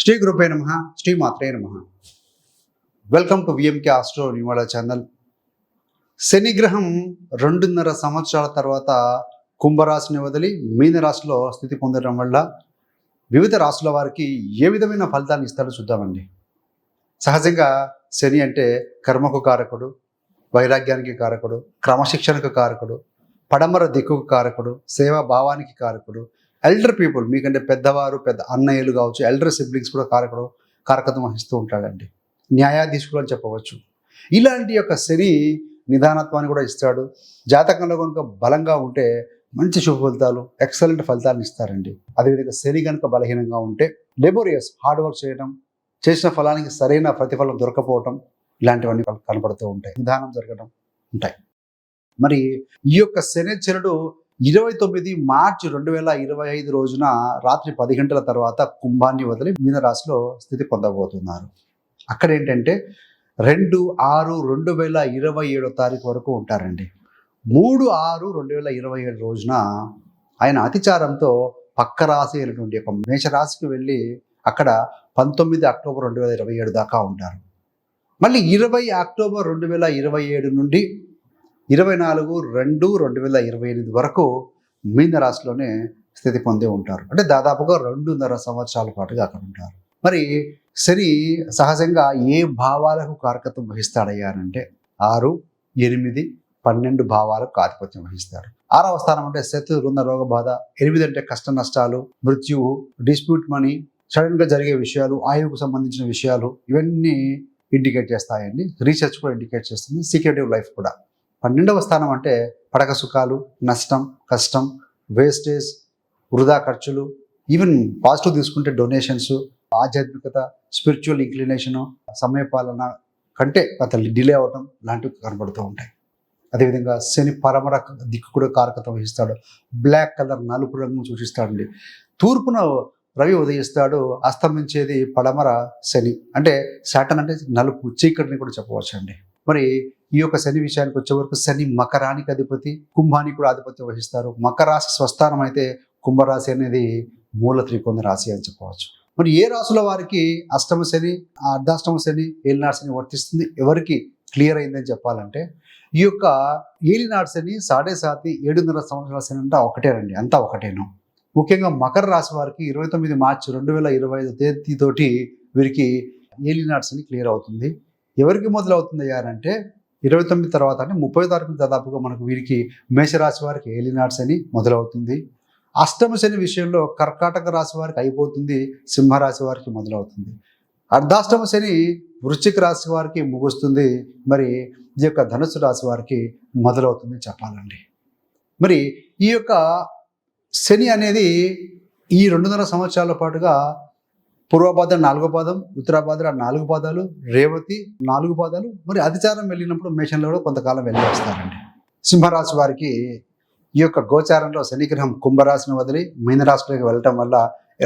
శ్రీ గురుపే నమః, శ్రీ మాత్రే నమః. వెల్కమ్ టు విఎంకే ఆస్ట్రో న్యూవాడ ఛానల్. శని గ్రహం 2.5 సంవత్సరాల తర్వాత కుంభరాశిని వదిలి మీన రాశిలో స్థితి పొందడం వల్ల వివిధ రాశుల వారికి ఏ విధమైన ఫలితాన్ని ఇస్తాడో చూద్దామండి. సహజంగా శని అంటే కర్మకు కారకుడు, వైరాగ్యానికి కారకుడు, క్రమశిక్షణకు కారకుడు, పడమర దిక్కుకు కారకుడు, సేవా భావానికి కారకుడు, ఎల్డర్ పీపుల్ మీకంటే పెద్దవారు, పెద్ద అన్నయ్యలు కావచ్చు, ఎల్డర్ సిబ్లింగ్స్ కూడా కారకత్వం వహిస్తూ ఉంటాడండి. న్యాయాధీశుడు అని చెప్పవచ్చు. ఇలాంటి యొక్క శని నిదానత్వాన్ని కూడా ఇస్తాడు. జాతకంలో కనుక బలంగా ఉంటే మంచి శుభ ఫలితాలు, ఎక్సలెంట్ ఫలితాలను ఇస్తారండి. అదేవిధంగా శని కనుక బలహీనంగా ఉంటే లేబోరియస్, హార్డ్ వర్క్ చేయడం, చేసిన ఫలానికి సరైన ప్రతిఫలం దొరకపోవటం, ఇలాంటివన్నీ కనపడుతూ ఉంటాయి. నిదానం జరగడం ఉంటాయి. మరి ఈ యొక్క శనిశ్చరుడు 29 మార్చి 2025 రోజున రాత్రి 10 గంటల తర్వాత కుంభాన్ని వదిలి మీన రాశిలో స్థితి పొందబోతున్నారు. అక్కడ ఏంటంటే 2/6/2027 తారీఖు వరకు ఉంటారండి. 3/6/2027 రోజున ఆయన అతిచారంతో పక్క రాశి అయినటువంటి ఒక మేషరాశికి వెళ్ళి అక్కడ 19 అక్టోబర్ 2027 దాకా ఉంటారు. మళ్ళీ 20 అక్టోబర్ 2027 నుండి 24/2/2028 వరకు మీన రాశిలోనే స్థితి పొంది ఉంటారు. అంటే దాదాపుగా 2.5 సంవత్సరాల పాటుగా అక్కడ ఉంటారు. మరి శని సహజంగా ఏ భావాలకు కారకత్వం వహిస్తాడయ్యానంటే 6, 8, 12 భావాలకు ఆధిపత్యం వహిస్తాడు. 6వ స్థానం అంటే శత్రు, రుణ, రోగ బాధ. 8 అంటే కష్ట నష్టాలు, మృత్యువు, డిస్ప్యూట్ మనీ, సడన్గా జరిగే విషయాలు, ఆయువుకు సంబంధించిన విషయాలు, ఇవన్నీ ఇండికేట్ చేస్తాయండి. రీసెర్చ్ కూడా ఇండికేట్ చేస్తుంది, సీక్రెటివ్ లైఫ్ కూడా. 12వ స్థానం అంటే పడక సుఖాలు, నష్టం, కష్టం, వేస్టేజ్, వృధా ఖర్చులు, ఈవెన్ పాజిటివ్ తీసుకుంటే డొనేషన్స్, ఆధ్యాత్మికత, స్పిరిచువల్ ఇంక్లినేషను, సమయపాలన కంటే అతను డిలే అవటం లాంటివి కనబడుతూ ఉంటాయి. అదేవిధంగా శని పరమర దిక్కు కూడా కారకత్వం వహిస్తాడు. బ్లాక్ కలర్, నలుపు రంగు సూచిస్తాడండి. తూర్పున రవి ఉదయిస్తాడు, అస్తమించేది పడమర శని. అంటే శాటన్ అంటే నలుపు, చీకటిని కూడా చెప్పవచ్చు అండి. మరి ఈ యొక్క శని విషయానికి వచ్చే వరకు శని మకరానికి అధిపతి, కుంభానికి కూడా ఆధిపత్యం వహిస్తారు. మకర రాశి స్వస్థానం అయితే కుంభరాశి అనేది మూల త్రికోణ రాశి అని చెప్పవచ్చు. మరి ఏ రాశుల వారికి అష్టమ శని, అర్ధాష్టమ శని, ఏలినాడు శని వర్తిస్తుంది, ఎవరికి క్లియర్ అయిందని చెప్పాలంటే ఈ యొక్క ఏలినాడు శని 7.5 7.5 సంవత్సరాల శని అంటే ఒకటేనండి, అంతా ఒకటేను. ముఖ్యంగా మకర రాశి వారికి 29 మార్చి 2025 తేదీతోటి వీరికి ఏలినాడు శని క్లియర్ అవుతుంది. ఎవరికి మొదలవుతుంది అంటే 29 తర్వాత అంటే 30 తారీఖు దాదాపుగా మనకు వీరికి మేషరాశి వారికి ఏలినాడు శని మొదలవుతుంది. అష్టమ శని విషయంలో కర్కాటక రాశి వారికి అయిపోతుంది, సింహరాశి వారికి మొదలవుతుంది. అర్ధాష్టమ శని వృశ్చిక రాశి వారికి ముగుస్తుంది, మరి ఈ యొక్క ధనుసు రాశి వారికి మొదలవుతుంది చెప్పాలండి. మరి ఈ యొక్క శని అనేది ఈ 2.5 సంవత్సరాల పాటుగా పూర్వభాద్ర 4వ పాదం, ఉత్తరాభాద్ర 4 పాదాలు, రేవతి 4 పాదాలు, మరి అతిచారం వెళ్ళినప్పుడు మేషంలో కూడా కొంతకాలం వెళ్ళి వస్తారండి. సింహరాశి వారికి ఈ యొక్క గోచారంలో శనిగ్రహం కుంభరాశిని వదిలి మీనరాశిలోకి వెళ్ళటం వల్ల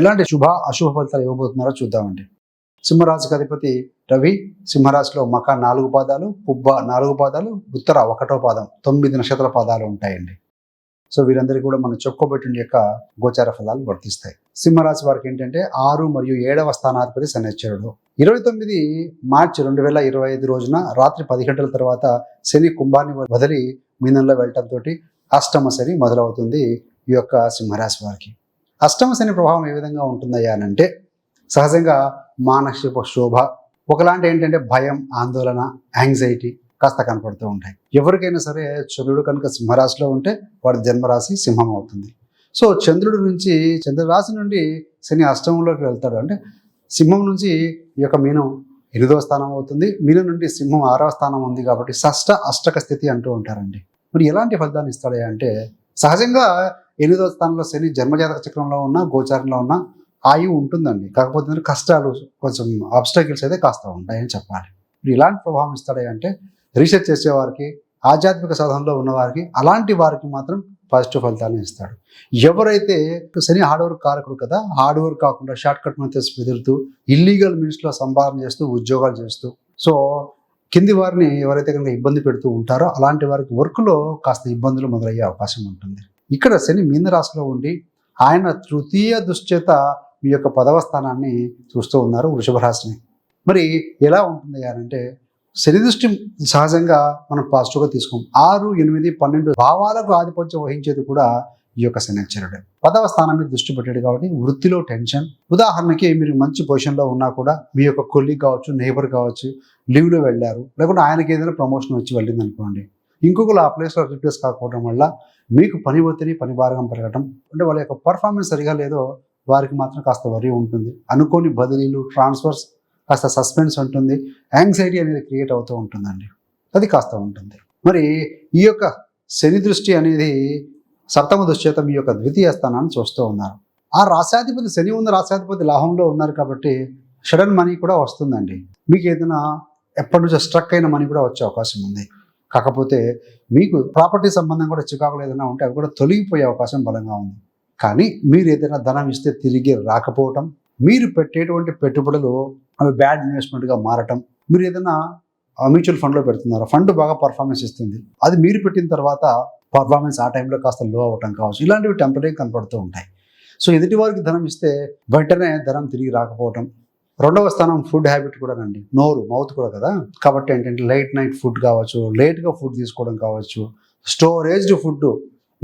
ఎలాంటి శుభ అశుభ ఫలితాలు ఇవ్వబోతున్నారో చూద్దామండి. సింహరాశికి అధిపతి రవి, సింహరాశిలో మక 4 పాదాలు, పుబ్బ 4 పాదాలు, ఉత్తర 1వ పాదం, 9 నక్షత్ర పాదాలు ఉంటాయండి. సో వీరందరికీ కూడా మనం చెప్పుకోబెట్టిన యొక్క గోచార ఫలాలు వర్తిస్తాయి. సింహరాశి వారికి ఏంటంటే 6 మరియు 7వ స్థానాధిపతి శనిశ్చరుడు. 29 మార్చి 2025 రోజున రాత్రి 10 గంటల తర్వాత శని కుంభాన్ని వదిలి మీనంలో వెళ్ళటంతో అష్టమ శని మొదలవుతుంది ఈ యొక్క సింహరాశి వారికి. అష్టమ శని ప్రభావం ఏ విధంగా ఉంటుందయ్యా అంటే సహజంగా మానసిక శోభ, ఒకలాంటి ఏంటంటే భయం, ఆందోళన, యాంగ్జైటీ కాస్త కనపడుతూ ఉంటాయి. ఎవరికైనా సరే చంద్రుడు కనుక సింహరాశిలో ఉంటే వాడి జన్మరాశి సింహం అవుతుంది. సో చంద్రరాశి నుండి శని అష్టమంలోకి వెళ్తాడు. అంటే సింహం నుంచి ఈ యొక్క మీనం 8వ స్థానం అవుతుంది. మీనం నుండి సింహం 6వ స్థానం ఉంది కాబట్టి షష్ఠ అష్టక స్థితి అంటూ ఉంటారండి. మరి ఎలాంటి ఫలితాన్ని ఇస్తాడు అంటే సహజంగా 8వ స్థానంలో శని జన్మజాతక చక్రంలో ఉన్న, గోచారంలో ఉన్న ఆయువు ఉంటుందండి. కాకపోతే కష్టాలు, కొంచెం ఆబ్స్టాకిల్స్ అయితే కాస్త ఉంటాయని చెప్పాలి. మరి ఎలాంటి ప్రభావం ఇస్తాడు అంటే రీసెర్చ్ చేసేవారికి, ఆధ్యాత్మిక సాధనలో ఉన్నవారికి, అలాంటి వారికి మాత్రం పాజిటివ్ ఫలితాలను ఇస్తాడు. ఎవరైతే శని హార్డ్ వర్క్ కారకుడు కదా, హార్డ్ వర్క్ కాకుండా షార్ట్ కట్ మెథడ్స్ బెదురుతూ ఇల్లీగల్ మీన్స్లో సంపాదన చేస్తూ, ఉద్యోగాలు చేస్తూ, సో కింది వారిని ఎవరైతే కనుక ఇబ్బంది పెడుతూ ఉంటారో అలాంటి వారికి వర్క్లో కాస్త ఇబ్బందులు మొదలయ్యే అవకాశం ఉంటుంది. ఇక్కడ శని మీన రాశిలో ఉండి ఆయన తృతీయ దృష్ట్యత మీ యొక్క 10వ స్థానాన్ని చూస్తూ ఉన్నారు వృషభ రాశిని. మరి ఎలా ఉంటుంది అంటే శని దృష్టి సహజంగా మనం పాజిటివ్గా తీసుకోం. 6, 8, 12 భావాలకు ఆధిపత్యం వహించేది కూడా ఈ యొక్క శనిశ్చరుడే. 10వ స్థానం మీద దృష్టి పెట్టాడు కాబట్టి వృత్తిలో టెన్షన్. ఉదాహరణకి మీరు మంచి పొజిషన్లో ఉన్నా కూడా మీ యొక్క కొలీగ్ కావచ్చు, నేబర్ కావచ్చు, లీవ్లో వెళ్ళారు, లేకుంటే ఆయనకి ఏదైనా ప్రమోషన్ వచ్చి వెళ్ళింది అనుకోండి, ఇంకొకరు ఆ ప్లేస్లో రిప్లేస్ కాకపోవడం వల్ల మీకు పని ఒత్తిడి, పని భారం పెరగటం, అంటే వాళ్ళ యొక్క పర్ఫార్మెన్స్ సరిగా లేదో వారికి మాత్రం కాస్త వరి ఉంటుంది. అనుకోని బదిలీలు, ట్రాన్స్ఫర్స్, కాస్త సస్పెన్స్ ఉంటుంది, యాంగ్జైటీ అనేది క్రియేట్ అవుతూ ఉంటుందండి. అది కాస్త ఉంటుంది. మరి ఈ యొక్క శని దృష్టి అనేది 7వ దృష్టి చేత మీ యొక్క ద్వితీయ స్థానాన్ని చూస్తూ ఉన్నారు. ఆ రాశ్యాధిపతి శని ఉన్న రాశ్యాధిపతి లాభంలో ఉన్నారు కాబట్టి సడన్ మనీ కూడా వస్తుందండి. మీకు ఏదైనా ఎప్పటి నుంచో స్ట్రక్ అయిన మనీ కూడా వచ్చే అవకాశం ఉంది. కాకపోతే మీకు ప్రాపర్టీ సంబంధం కూడా చికాకులు ఏదైనా ఉంటే అవి కూడా తొలగిపోయే అవకాశం బలంగా ఉంది. కానీ మీరు ఏదైనా ధనం ఇస్తే తిరిగి రాకపోవటం, మీరు పెట్టేటువంటి పెట్టుబడులు అవి బ్యాడ్ ఇన్వెస్ట్మెంట్గా మారటం, మీరు ఏదైనా మ్యూచువల్ ఫండ్లో పెడుతున్నారు, ఫండ్ బాగా పర్ఫార్మెన్స్ ఇస్తుంది, అది మీరు పెట్టిన తర్వాత పర్ఫార్మెన్స్ ఆ టైంలో కాస్త లో అవ్వటం కావచ్చు, ఇలాంటివి టెంపరీ కనపడుతూ ఉంటాయి. సో ఎదుటి వారికి ధనం ఇస్తే వెంటనే ధనం తిరిగి రాకపోవటం. 2వ స్థానం ఫుడ్ హ్యాబిట్ కూడా అండి, మౌత్ కూడా కదా. కాబట్టి ఏంటంటే లైట్ నైట్ ఫుడ్ కావచ్చు, లేట్గా ఫుడ్ తీసుకోవడం కావచ్చు, స్టోరేజ్డ్ ఫుడ్,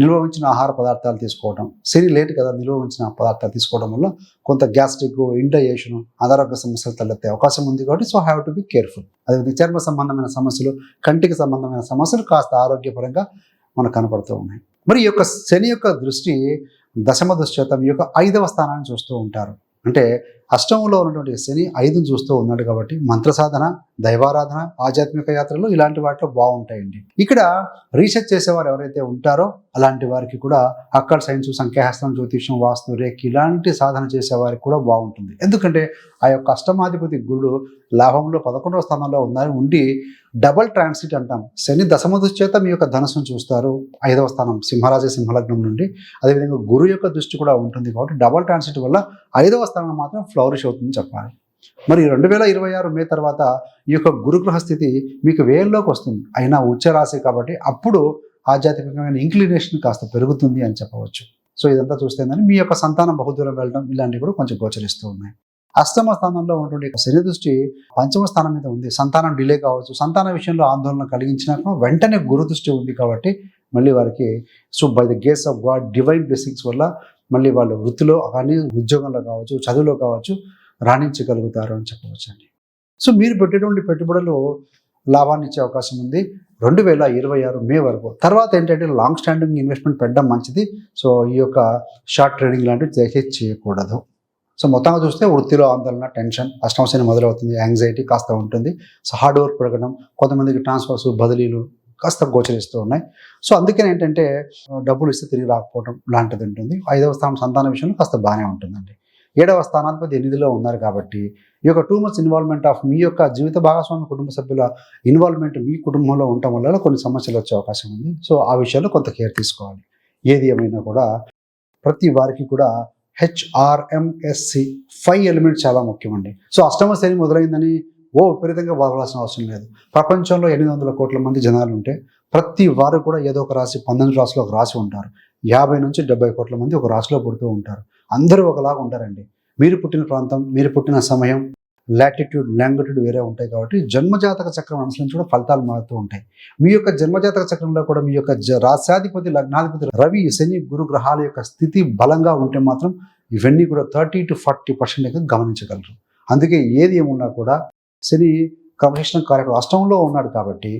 నిల్వ ఉంచిన ఆహార పదార్థాలు తీసుకోవడం. శని లేట్ కదా, నిల్వ ఉంచిన పదార్థాలు తీసుకోవడం వల్ల కొంత గ్యాస్ట్రిక్, ఇండైజేషన్, అనారోగ్య సమస్యలు తలెత్తే అవకాశం ఉంది. కాబట్టి so have to be careful. అదే చర్మ సంబంధమైన సమస్యలు, కంటికి సంబంధమైన సమస్యలు కాస్త ఆరోగ్యపరంగా మనకు కనపడుతూ ఉన్నాయి. మరి ఈ యొక్క శని యొక్క దృష్టి 10వ దృష్టి చేత మీ యొక్క 5వ స్థానాన్ని చూస్తూ ఉంటారు. అంటే అష్టమంలో ఉన్నటువంటి శని 5ని చూస్తూ ఉన్నాడు కాబట్టి మంత్ర సాధన, దైవారాధన, ఆధ్యాత్మిక యాత్రలు ఇలాంటి వాటిలో బాగుంటాయండి. ఇక్కడ రీసెర్చ్ చేసేవారు ఎవరైతే ఉంటారో అలాంటి వారికి కూడా అక్కడ సైన్స్, సంఖ్యాశాస్త్రం, జ్యోతిష్యం, వాస్తు, రేఖ ఇలాంటి సాధన చేసేవారికి కూడా బాగుంటుంది. ఎందుకంటే ఆ యొక్క అష్టమాధిపతి గురుడు లాభంలో 11వ స్థానంలో ఉండి డబల్ ట్రాన్సిట్ అంటాం. శని 10వ దృష్టి చేత మీ యొక్క ధనస్సును చూస్తారు, 5వ స్థానం సింహరాశి, సింహలగ్నం నుండి. అదేవిధంగా గురు యొక్క దృష్టి కూడా ఉంటుంది కాబట్టి డబల్ ట్రాన్సిట్ వల్ల 5వ స్థానం మాత్రం ఫ్లవరిష్ అవుతుందని చెప్పాలి. మరి 2026 మే తర్వాత ఈ యొక్క గురుగ్రహ స్థితి మీకు వేల్లోకి వస్తుంది. అయినా ఉచ్చరాశి కాబట్టి అప్పుడు ఆధ్యాత్మికమైన ఇంక్లినేషన్ కాస్త పెరుగుతుంది అని చెప్పవచ్చు. సో ఇదంతా చూస్తే మీ యొక్క సంతానం బహుదూరం వెళ్ళడం ఇలాంటివి కూడా కొంచెం గోచరిస్తూ ఉన్నాయి. అష్టమ స్థానంలో ఉన్నటువంటి శని దృష్టి 5వ స్థానం మీద ఉంది. సంతానం డిలే కావచ్చు, సంతాన విషయంలో ఆందోళన కలిగించినాక వెంటనే గురు దృష్టి ఉంది కాబట్టి మళ్ళీ వారికి so by the grace of God, divine blessings వల్ల మళ్ళీ వాళ్ళు వృత్తిలో కానీ, ఉద్యోగంలో కావచ్చు, చదువులో కావచ్చు రాణించగలుగుతారు అని చెప్పవచ్చు అండి. సో మీరు పెట్టేటువంటి పెట్టుబడులు లాభాన్ని ఇచ్చే అవకాశం ఉంది 2026 మే వరకు. తర్వాత ఏంటంటే లాంగ్ స్టాండింగ్ ఇన్వెస్ట్మెంట్ పెట్టడం మంచిది. సో ఈ యొక్క షార్ట్ ట్రేడింగ్ లాంటివి దయచేసి చేయకూడదు. సో మొత్తంగా చూస్తే వృత్తిలో ఆందోళన, టెన్షన్, అష్టమ శని మొదలవుతుంది, యాంగ్జైటీ కాస్త ఉంటుంది. సో హార్డ్ వర్క్ పెరగడం, కొంతమందికి ట్రాన్స్ఫర్స్, బదిలీలు కాస్త గోచరిస్తూ ఉన్నాయి. సో అందుకని ఏంటంటే డబ్బులు ఇస్తే తిరిగి రాకపోవడం లాంటిది ఉంటుంది. 5వ స్థానం సంతాన విషయంలో కాస్త బాగానే ఉంటుందండి. 7వ స్థానాధిపతి 8లో ఉన్నారు కాబట్టి ఈ యొక్క 2 months ఇన్వాల్వ్మెంట్ ఆఫ్ మీ యొక్క జీవిత భాగస్వామి కుటుంబ సభ్యుల ఇన్వాల్వ్మెంట్ మీ కుటుంబంలో ఉండటం వల్ల కొన్ని సమస్యలు వచ్చే అవకాశం ఉంది. సో ఆ విషయాల్లో కొంత కేర్ తీసుకోవాలి. ఏది ఏమైనా కూడా ప్రతి వారికి కూడా HRMSC 5 ఎలిమెంట్స్ చాలా ముఖ్యమండి. సో అష్టమ శని మొదలైందని విపరీతంగా బాధపడాల్సిన అవసరం లేదు. ప్రపంచంలో 800 కోట్ల మంది జనాలు ఉంటే ప్రతి వారు కూడా ఏదో ఒక రాశి, 12 రాశిలో ఒక రాశి ఉంటారు. 50 నుంచి 70 కోట్ల మంది ఒక రాశిలో పుడుతూ ఉంటారు. అందరూ ఒకలాగా ఉంటారండి. మీరు పుట్టిన ప్రాంతం, మీరు పుట్టిన సమయం, లాటిట్యూడ్, లాంగిట్యూడ్ వేరే ఉంటాయి కాబట్టి జన్మజాతక చక్రం అనుసరించి కూడా ఫలితాలు మారుతూ ఉంటాయి. మీ యొక్క జన్మజాతక చక్రంలో కూడా మీ యొక్క రాశ్యాధిపతి, లగ్నాధిపతి రవి, శని, గురు గ్రహాల యొక్క స్థితి బలంగా ఉంటే మాత్రం ఇవన్నీ కూడా 30 to 40% గమనించగలరు. అందుకే ఏది ఏమున్నా కూడా శని క్రమశిక్షణ కార్యక్రమం అష్టంలో ఉన్నాడు కాబట్టి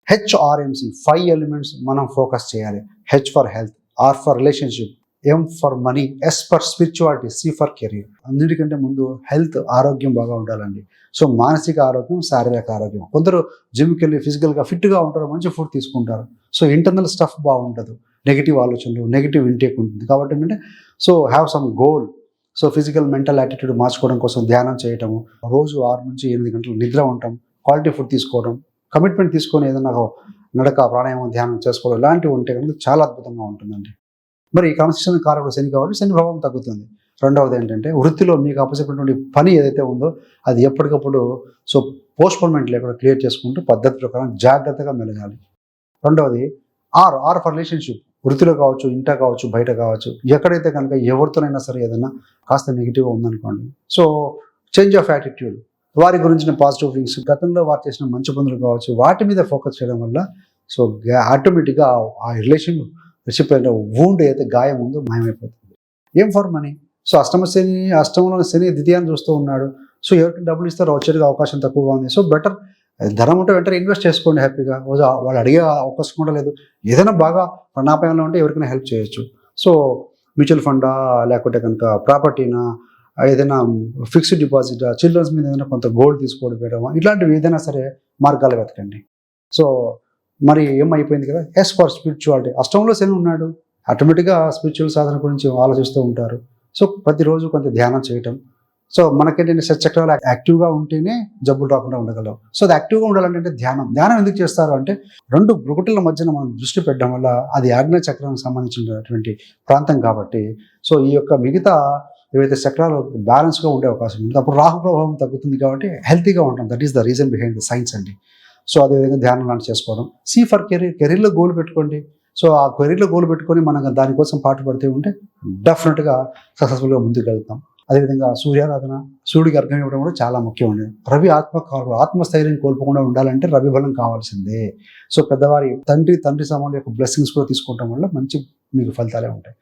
HRMC 5 ఎలిమెంట్స్ మనం ఫోకస్ చేయాలి. H for health, R for relationship, M for money, S for spirituality, C for career. అన్నిటికంటే ముందు హెల్త్, ఆరోగ్యం బాగా ఉండాలండి. సో మానసిక ఆరోగ్యం, శారీరక ఆరోగ్యం. కొందరు జిమ్కి వెళ్ళి ఫిజికల్గా ఫిట్గా ఉంటారు, మంచి ఫుడ్ తీసుకుంటారు. సో ఇంటర్నల్ స్టఫ్ బాగుంటుంది, నెగిటివ్ ఆలోచనలు, నెగిటివ్ ఇంటేక్ ఉంటుంది. కాబట్టి ఏంటంటే so have some goal. So physical, mental attitude మార్చుకోవడం కోసం ధ్యానం చేయటము, రోజు 6 నుంచి 8 గంటలు నిద్ర ఉండటం, క్వాలిటీ ఫుడ్ తీసుకోవడం, కమిట్మెంట్ తీసుకొని ఏదైనా నడక, ప్రాణాయామం, ధ్యానం చేసుకోవడం ఇలాంటివి ఉంటే కనుక చాలా అద్భుతంగా ఉంటుందండి. మరి క్రమశిక్షణ కారకుడు శని కాబట్టి శని ప్రభావం తగ్గుతుంది. రెండవది ఏంటంటే వృత్తిలో మీకు అప్పచెప్పినటువంటి పని ఏదైతే ఉందో అది ఎప్పటికప్పుడు సో పోస్ట్పోన్మెంట్ లేకుండా క్లియర్ చేసుకుంటూ పద్ధతి ప్రకారం జాగ్రత్తగా మెలగాలి. రెండవది R ఫర్ రిలేషన్షిప్. వృత్తిలో కావచ్చు, ఇంట కావచ్చు, బయట కావచ్చు, ఎక్కడైతే కనుక ఎవరితోనైనా సరే ఏదైనా కాస్త నెగిటివ్గా ఉందనుకోండి, సో చేంజ్ ఆఫ్ యాటిట్యూడ్, వారి గురించిన పాజిటివ్ థింగ్స్, గతంలో వారు చేసిన మంచి పనులు కావచ్చు, వాటి మీద ఫోకస్ చేయడం వల్ల సో ఆటోమేటిక్గా ఆ రిలేషన్షిప్ వూండ్ ఏదైతే గాయం ఉందో మాయమైపోతుంది. ఏం ఫర్ మనీ. సో అష్టమంలో శని ద్వితీయాన్ని చూస్తూ ఉన్నాడు. సో ఎవరికి డబ్బులు ఇస్తారో వచ్చేటికి అవకాశం తక్కువగా ఉంది. సో బెటర్ ధనం ఉంటే వెంటనే ఇన్వెస్ట్ చేసుకోండి హ్యాపీగా. వాళ్ళు అడిగే అవకాశం కూడా లేదు. ఏదైనా బాగా ప్రణాపాయంలో ఉంటే ఎవరికైనా హెల్ప్ చేయొచ్చు. సో మ్యూచువల్ ఫండా, లేకపోతే కనుక ప్రాపర్టీనా, ఏదైనా ఫిక్స్డ్ డిపాజిట్, చిల్డ్రన్స్ మీద ఏదైనా కొంత గోల్డ్ తీసుకోవడం పెట్టడం, ఇలాంటివి ఏదైనా సరే మార్గాలు వెతకండి. సో మరి ఏమైపోయింది కదా, ఎస్ ఫర్ స్పిరిచువాలిటీ. అష్టంలో శని ఉన్నాడు, ఆటోమేటిక్గా స్పిరిచువల్ సాధన గురించి ఆలోచిస్తూ ఉంటారు. సో ప్రతిరోజు కొంత ధ్యానం చేయటం. సో మనకేంటంటే చక్రాలు యాక్టివ్గా ఉంటేనే జబ్బులు రాకుండా ఉండగలవు. సో అది యాక్టివ్గా ఉండాలంటే ధ్యానం ఎందుకు చేస్తారు అంటే, రెండు భృకుటుల మధ్యన మనం దృష్టి పెట్టడం వల్ల అది ఆగ్నేయ చక్రానికి సంబంధించినటువంటి ప్రాంతం కాబట్టి, సో ఈ యొక్క మిగతా ఏవైతే చక్రాలు బ్యాలెన్స్గా ఉండే అవకాశం ఉంది. అప్పుడు రాహు ప్రభావం తగ్గుతుంది కాబట్టి హెల్తీగా ఉంటాం. That is the reason behind the science అండి. సో అదేవిధంగా ధ్యానం లాంటి చేసుకోవడం. సి ఫర్ కెరీర్లో గోల్ పెట్టుకోండి. సో ఆ కెరీర్లో గోల్ పెట్టుకొని మనం దానికోసం పాటుపడుతూ ఉంటే డెఫినెట్గా సక్సెస్ఫుల్గా ముందుకు వెళ్తాం. అదేవిధంగా సూర్యారాధన, సూర్యుడికి అర్ఘ్యం ఇవ్వడం కూడా చాలా ముఖ్యం అండి. రవి ఆత్మస్థైర్యం కోల్పోకుండా ఉండాలంటే రవి బలం కావాల్సిందే. సో పెద్దవారి తండ్రి సమానుల యొక్క బ్లెస్సింగ్స్ కూడా తీసుకోవడం వల్ల మంచి మీకు ఫలితాలే ఉంటాయి.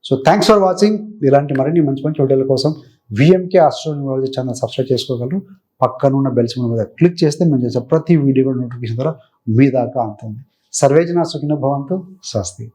So thanks for watching. ఇలాంటి మరిన్ని మంచి వీడియోల కోసం విఎంకే ఆస్ట్రోనామీ ఛానల్ సబ్స్క్రైబ్ చేసుకోగలరు. పక్కనున్న బెల్ సింబల్ మీద క్లిక్ చేస్తే మేము చేసే ప్రతి వీడియో కూడా నోటిఫికేషన్ ద్వారా మీ దాకా అందుతుంది. సర్వేజన సుఖినో భవంతు. స్వస్తి.